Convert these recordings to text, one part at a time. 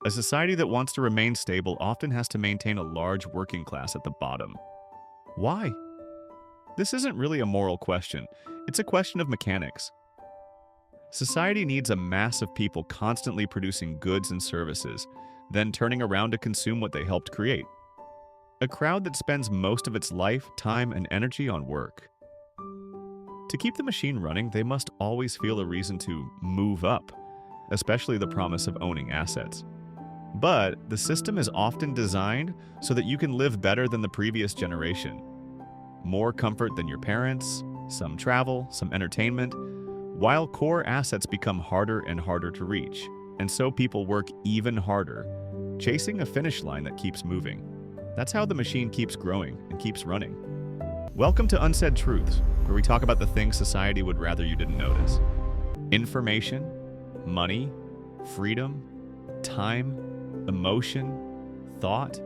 A society that wants to remain stable often has to maintain a large working class at the bottom. Why? This isn't really a moral question, it's a question of mechanics. Society needs a mass of people constantly producing goods and services, then turning around to consume what they helped create. A crowd that spends most of its life, time, and energy on work. To keep the machine running, they must always feel a reason to move up, especially the promise of owning assets. But the system is often designed so that you can live better than the previous generation. More comfort than your parents, some travel, some entertainment, while core assets become harder and harder to reach, and so people work even harder, chasing a finish line that keeps moving. That's how the machine keeps growing and keeps running. Welcome to Unsaid Truths, where we talk about the things society would rather you didn't notice. Information, money, freedom, time, emotion, thought,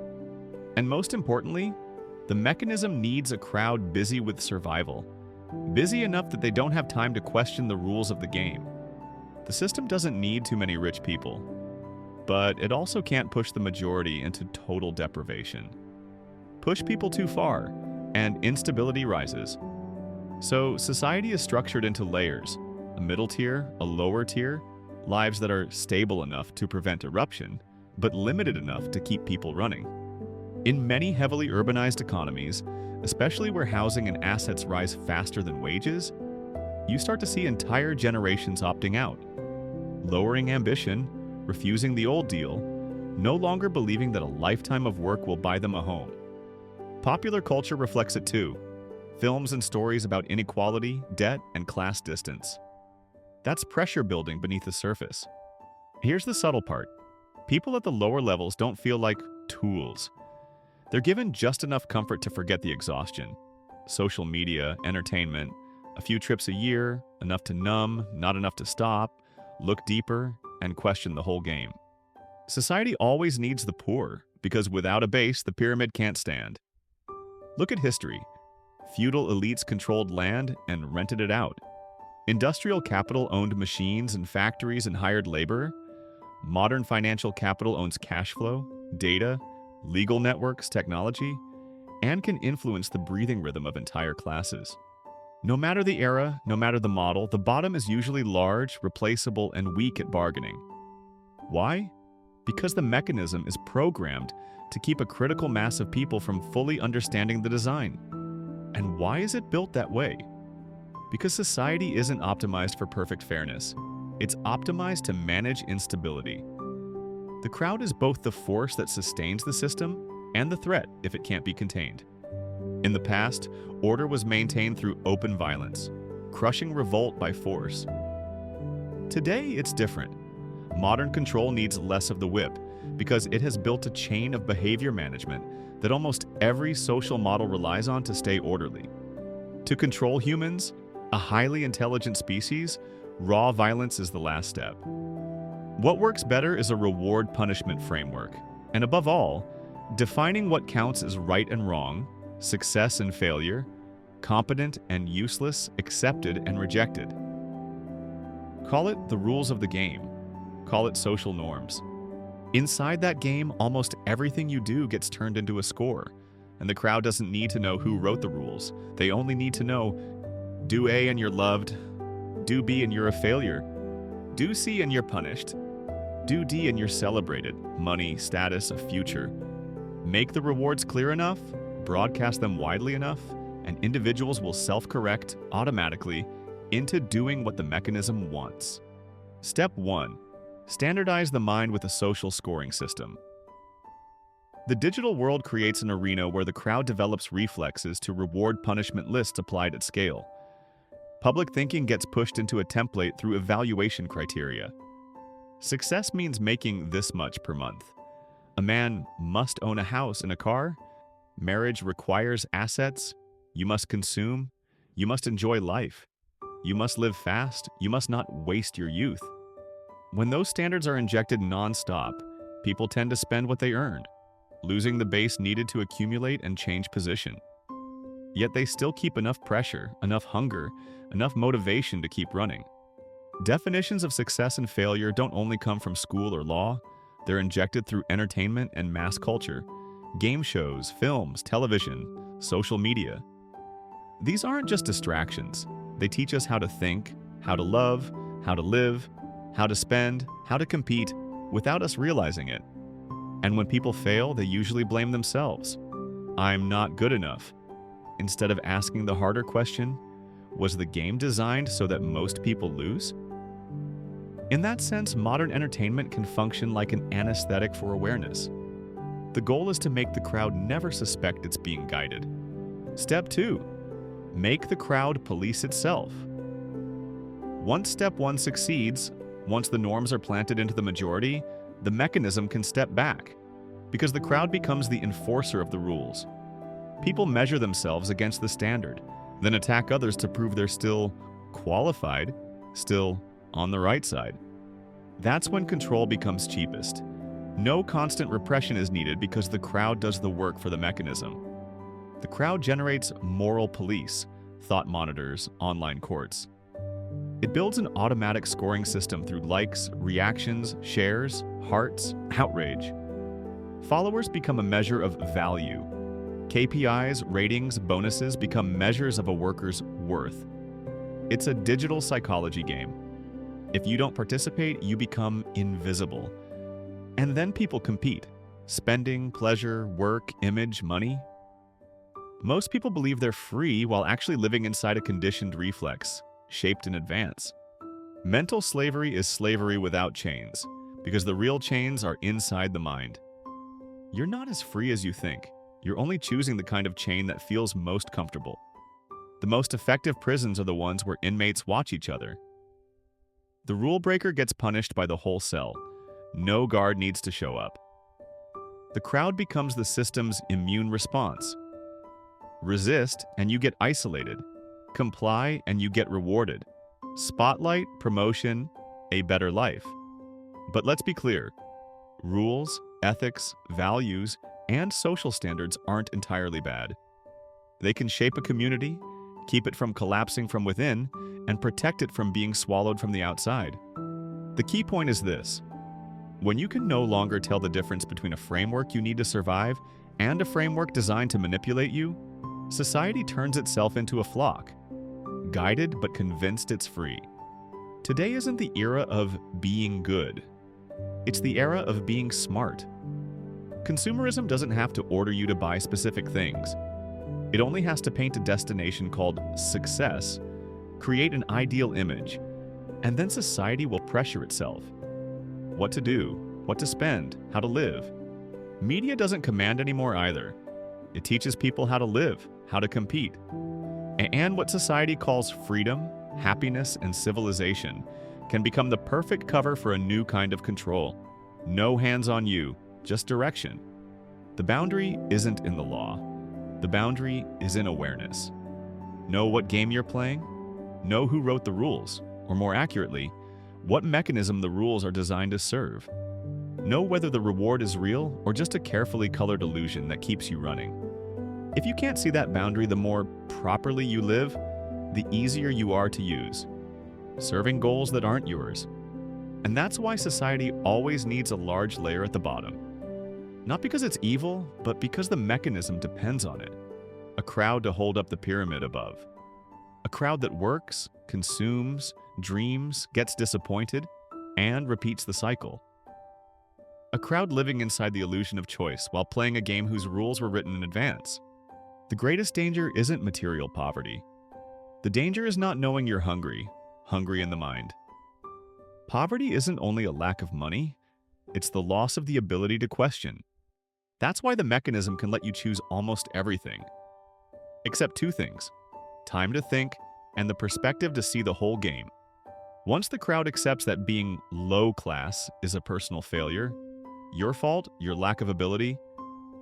and most importantly, the mechanism needs a crowd busy with survival. Busy enough that they don't have time to question the rules of the game. The system doesn't need too many rich people, but it also can't push the majority into total deprivation. Push people too far, and instability rises. So society is structured into layers, a middle tier, a lower tier, lives that are stable enough to prevent eruption, but limited enough to keep people running. In many heavily urbanized economies, especially where housing and assets rise faster than wages, you start to see entire generations opting out, lowering ambition, refusing the old deal, no longer believing that a lifetime of work will buy them a home. Popular culture reflects it too. Films and stories about inequality, debt, and class distance. That's pressure building beneath the surface. Here's the subtle part. People at the lower levels don't feel like tools. They're given just enough comfort to forget the exhaustion. Social media, entertainment, a few trips a year, enough to numb, not enough to stop, look deeper, and question the whole game. Society always needs the poor, because without a base, the pyramid can't stand. Look at history. Feudal elites controlled land and rented it out. Industrial capital owned machines and factories and hired labor. Modern financial capital owns cash flow, data, legal networks, technology, and can influence the breathing rhythm of entire classes. No matter the era, no matter the model, the bottom is usually large, replaceable, and weak at bargaining. Why? Because the mechanism is programmed to keep a critical mass of people from fully understanding the design. And why is it built that way? Because society isn't optimized for perfect fairness. It's optimized to manage instability. The crowd is both the force that sustains the system and the threat if it can't be contained. In the past, order was maintained through open violence, crushing revolt by force. Today, it's different. Modern control needs less of the whip because it has built a chain of behavior management that almost every social model relies on to stay orderly. To control humans, a highly intelligent species, raw violence is the last step. What works better is a reward-punishment framework, and above all, defining what counts as right and wrong, success and failure, competent and useless, accepted and rejected. Call it the rules of the game. Call it social norms. Inside that game, almost everything you do gets turned into a score, and the crowd doesn't need to know who wrote the rules. They only need to know, do A and you're loved, do B and you're a failure, do C and you're punished, do D and you're celebrated, money, status, a future. Make the rewards clear enough, broadcast them widely enough, and individuals will self-correct automatically into doing what the mechanism wants. Step 1. Standardize the mind with a social scoring system. The digital world creates an arena where the crowd develops reflexes to reward punishment lists applied at scale. Public thinking gets pushed into a template through evaluation criteria. Success means making this much per month. A man must own a house and a car. Marriage requires assets. You must consume. You must enjoy life. You must live fast. You must not waste your youth. When those standards are injected non-stop, people tend to spend what they earned, losing the base needed to accumulate and change position. Yet they still keep enough pressure, enough hunger, enough motivation to keep running. Definitions of success and failure don't only come from school or law, They're injected through entertainment and mass culture, game shows, films, television, social media. These aren't just distractions. They teach us how to think, how to love, how to live, how to spend, how to compete, without us realizing it. And when people fail, they usually blame themselves. I'm not good enough. Instead of asking the harder question, was the game designed so that most people lose? In that sense, modern entertainment can function like an anesthetic for awareness. The goal is to make the crowd never suspect it's being guided. Step 2. Make the crowd police itself. Once step 1 succeeds, once the norms are planted into the majority, the mechanism can step back, because the crowd becomes the enforcer of the rules. People measure themselves against the standard, then attack others to prove they're still qualified, still on the right side. That's when control becomes cheapest. No constant repression is needed because the crowd does the work for the mechanism. The crowd generates moral police, thought monitors, online courts. It builds an automatic scoring system through likes, reactions, shares, hearts, outrage. Followers become a measure of value. KPIs, ratings, bonuses become measures of a worker's worth. It's a digital psychology game. If you don't participate, you become invisible. And then people compete. Spending, pleasure, work, image, money. Most people believe they're free while actually living inside a conditioned reflex, shaped in advance. Mental slavery is slavery without chains, because the real chains are inside the mind. You're not as free as you think. You're only choosing the kind of chain that feels most comfortable. The most effective prisons are the ones where inmates watch each other. The rule breaker gets punished by the whole cell. No guard needs to show up. The crowd becomes the system's immune response. Resist, and you get isolated. Comply, and you get rewarded. Spotlight, promotion, a better life. But let's be clear. Rules, ethics, values, and social standards aren't entirely bad. They can shape a community, keep it from collapsing from within, and protect it from being swallowed from the outside. The key point is this. When you can no longer tell the difference between a framework you need to survive and a framework designed to manipulate you, society turns itself into a flock, guided but convinced it's free. Today isn't the era of being good. It's the era of being smart. Consumerism doesn't have to order you to buy specific things. It only has to paint a destination called success, create an ideal image, and then society will pressure itself. What to do, what to spend, how to live. Media doesn't command anymore either. It teaches people how to live, how to compete. And what society calls freedom, happiness, and civilization can become the perfect cover for a new kind of control. No hands on you, just direction. The boundary isn't in the law. The boundary is in awareness. Know what game you're playing? Know who wrote the rules, or more accurately, what mechanism the rules are designed to serve. Know whether the reward is real or just a carefully colored illusion that keeps you running. If you can't see that boundary, the more properly you live, the easier you are to use, serving goals that aren't yours. And that's why society always needs a large layer at the bottom. Not because it's evil, but because the mechanism depends on it. A crowd to hold up the pyramid above. A crowd that works, consumes, dreams, gets disappointed, and repeats the cycle. A crowd living inside the illusion of choice while playing a game whose rules were written in advance. The greatest danger isn't material poverty. The danger is not knowing you're hungry in the mind. Poverty isn't only a lack of money, it's the loss of the ability to question. That's why the mechanism can let you choose almost everything. Except two things: time to think and the perspective to see the whole game. Once the crowd accepts that being low class is a personal failure, your fault, your lack of ability,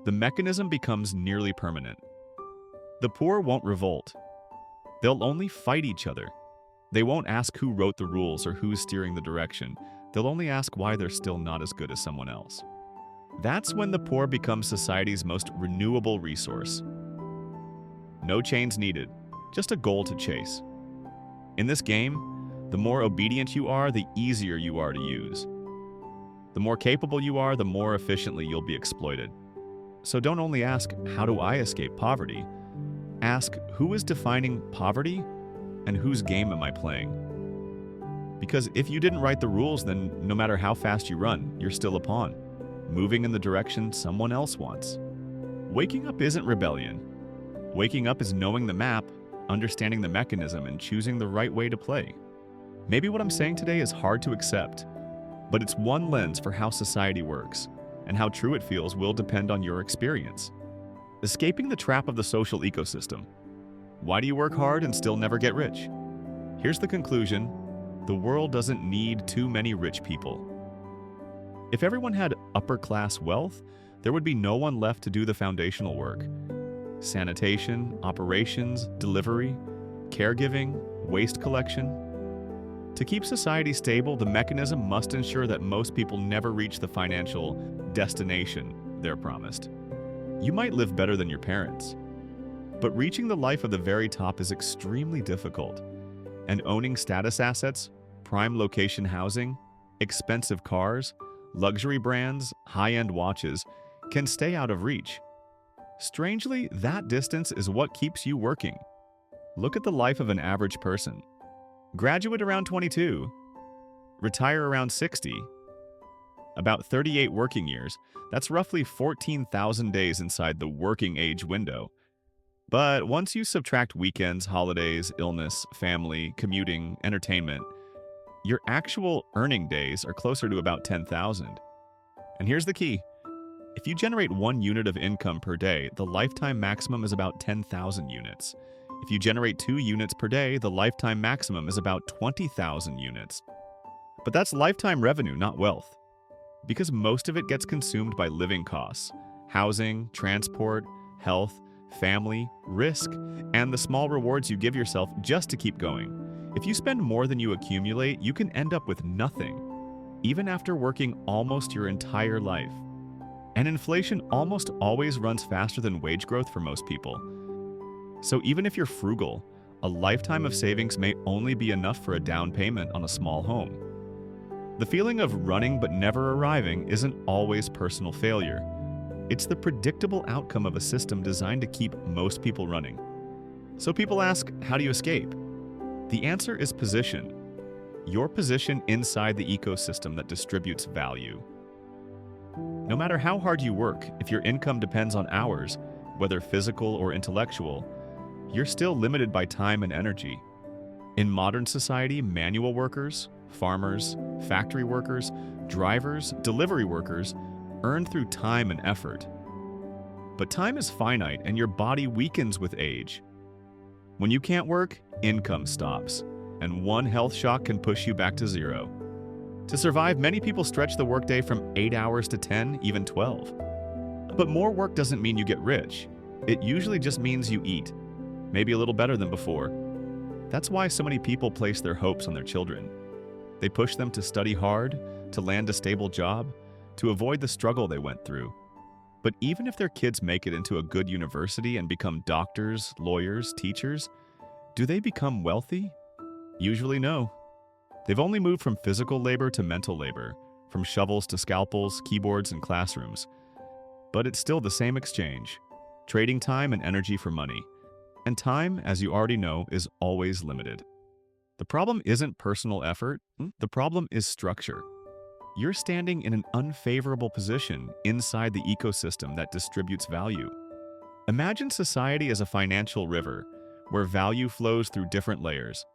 the mechanism becomes nearly permanent. The poor won't revolt. They'll only fight each other. They won't ask who wrote the rules or who's steering the direction. They'll only ask why they're still not as good as someone else. That's when the poor become society's most renewable resource. No chains needed, just a goal to chase. In this game, the more obedient you are, the easier you are to use. The more capable you are, the more efficiently you'll be exploited. So don't only ask, how do I escape poverty? Ask, who is defining poverty and whose game am I playing? Because if you didn't write the rules, then no matter how fast you run, you're still a pawn, moving in the direction someone else wants. Waking up isn't rebellion. Waking up is knowing the map, understanding the mechanism, and choosing the right way to play. Maybe what I'm saying today is hard to accept, but it's one lens for how society works, and how true it feels will depend on your experience. Escaping the trap of the social ecosystem. Why do you work hard and still never get rich? Here's the conclusion: the world doesn't need too many rich people. If everyone had upper-class wealth, there would be no one left to do the foundational work. Sanitation, operations, delivery, caregiving, waste collection. To keep society stable, the mechanism must ensure that most people never reach the financial destination they're promised. You might live better than your parents, but reaching the life of the very top is extremely difficult. And owning status assets, prime location housing, expensive cars, luxury brands, high-end watches can stay out of reach. Strangely, that distance is what keeps you working. Look at the life of an average person. Graduate around 22, retire around 60, about 38 working years. That's roughly 14,000 days inside the working age window. But once you subtract weekends, holidays, illness, family, commuting, entertainment, your actual earning days are closer to about 10,000. And here's the key. If you generate 1 unit of income per day, the lifetime maximum is about 10,000 units. If you generate 2 units per day, the lifetime maximum is about 20,000 units. But that's lifetime revenue, not wealth. Because most of it gets consumed by living costs, housing, transport, health, family, risk, and the small rewards you give yourself just to keep going. If you spend more than you accumulate, you can end up with nothing, even after working almost your entire life. And inflation almost always runs faster than wage growth for most people. So even if you're frugal, a lifetime of savings may only be enough for a down payment on a small home. The feeling of running but never arriving isn't always personal failure. It's the predictable outcome of a system designed to keep most people running. So people ask, how do you escape? The answer is position. Your position inside the ecosystem that distributes value. No matter how hard you work, if your income depends on hours, whether physical or intellectual, you're still limited by time and energy. In modern society, manual workers, farmers, factory workers, drivers, delivery workers earn through time and effort. But time is finite and your body weakens with age. When you can't work, income stops, and one health shock can push you back to zero. To survive, many people stretch the workday from 8 hours to 10, even 12. But more work doesn't mean you get rich. It usually just means you eat, maybe a little better than before. That's why so many people place their hopes on their children. They push them to study hard, to land a stable job, to avoid the struggle they went through. But even if their kids make it into a good university and become doctors, lawyers, teachers, do they become wealthy? Usually no. They've only moved from physical labor to mental labor, from shovels to scalpels, keyboards, and classrooms. But it's still the same exchange, trading time and energy for money. And time, as you already know, is always limited. The problem isn't personal effort, the problem is structure. You're standing in an unfavorable position inside the ecosystem that distributes value. Imagine society as a financial river, where value flows through different layers.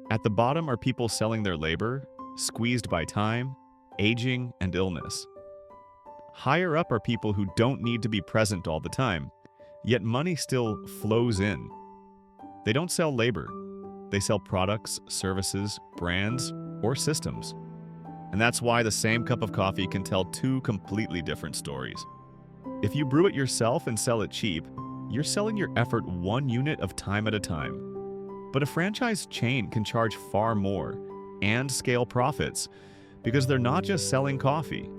At the bottom are people selling their labor, squeezed by time, aging, and illness. Higher up are people who don't need to be present all the time, yet money still flows in. They don't sell labor. They sell products, services, brands, or systems. And that's why the same cup of coffee can tell 2 completely different stories. If you brew it yourself and sell it cheap, you're selling your effort 1 unit of time at a time. But a franchise chain can charge far more and scale profits because they're not just selling coffee.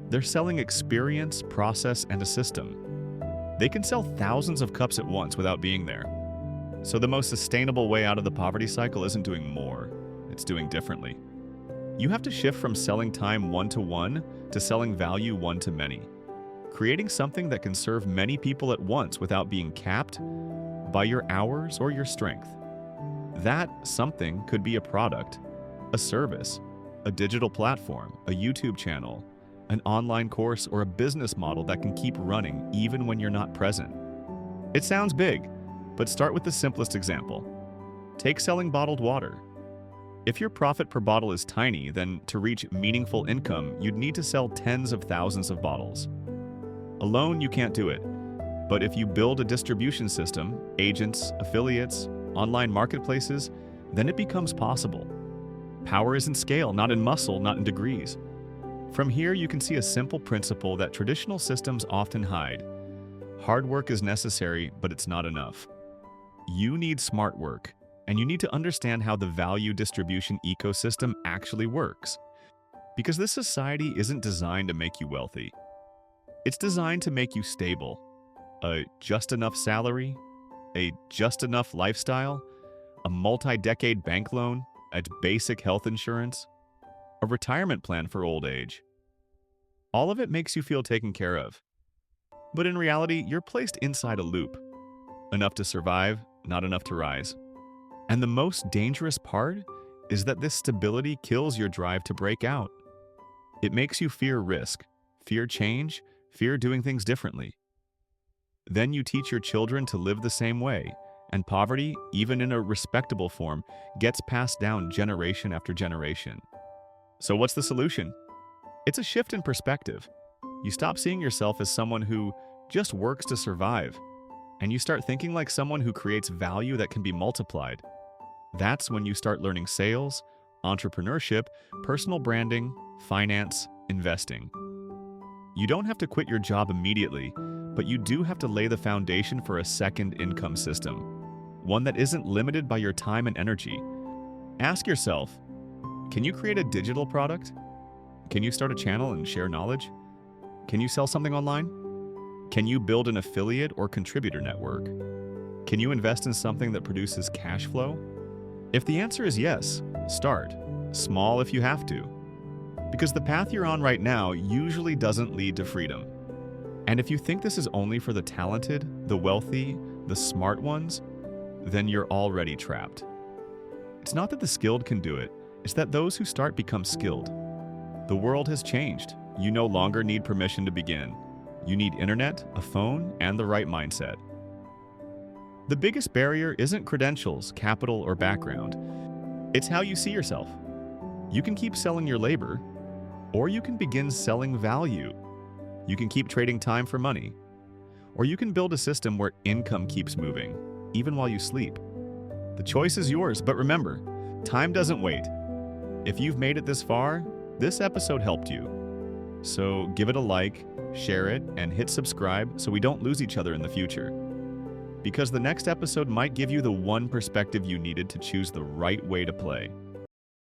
They're selling experience, process, and a system. They can sell thousands of cups at once without being there. So the most sustainable way out of the poverty cycle isn't doing more, it's doing differently. You have to shift from selling time one-to-one to selling value one-to-many, creating something that can serve many people at once without being capped by your hours or your strength. That something could be a product, a service, a digital platform, a YouTube channel, an online course, or a business model that can keep running even when you're not present. It sounds big, but start with the simplest example. Take selling bottled water. If your profit per bottle is tiny, then to reach meaningful income, you'd need to sell tens of thousands of bottles. Alone, you can't do it. But if you build a distribution system, agents, affiliates, online marketplaces, then it becomes possible. Power is in scale, not in muscle, not in degrees. From here, you can see a simple principle that traditional systems often hide. Hard work is necessary, but it's not enough. You need smart work, and you need to understand how the value distribution ecosystem actually works. Because this society isn't designed to make you wealthy. It's designed to make you stable. A just enough salary, a just enough lifestyle, a multi-decade bank loan, a basic health insurance, a retirement plan for old age. All of it makes you feel taken care of. But in reality, you're placed inside a loop. Enough to survive, not enough to rise. And the most dangerous part is that this stability kills your drive to break out. It makes you fear risk, fear change, fear doing things differently. Then you teach your children to live the same way, and poverty, even in a respectable form, gets passed down generation after generation. So what's the solution? It's a shift in perspective. You stop seeing yourself as someone who just works to survive, and you start thinking like someone who creates value that can be multiplied. That's when you start learning sales, entrepreneurship, personal branding, finance, investing. You don't have to quit your job immediately, but you do have to lay the foundation for a second income system, one that isn't limited by your time and energy. Ask yourself, can you create a digital product? Can you start a channel and share knowledge? Can you sell something online? Can you build an affiliate or contributor network? Can you invest in something that produces cash flow? If the answer is yes, start. Small if you have to. Because the path you're on right now usually doesn't lead to freedom. And if you think this is only for the talented, the wealthy, the smart ones, then you're already trapped. It's not that the skilled can do it, it's that those who start become skilled. The world has changed. You no longer need permission to begin. You need internet, a phone, and the right mindset. The biggest barrier isn't credentials, capital, or background. It's how you see yourself. You can keep selling your labor, or you can begin selling value. You can keep trading time for money, or you can build a system where income keeps moving, even while you sleep. The choice is yours, but remember, time doesn't wait. If you've made it this far, this episode helped you. So give it a like, share it, and hit subscribe so we don't lose each other in the future. Because the next episode might give you the one perspective you needed to choose the right way to play.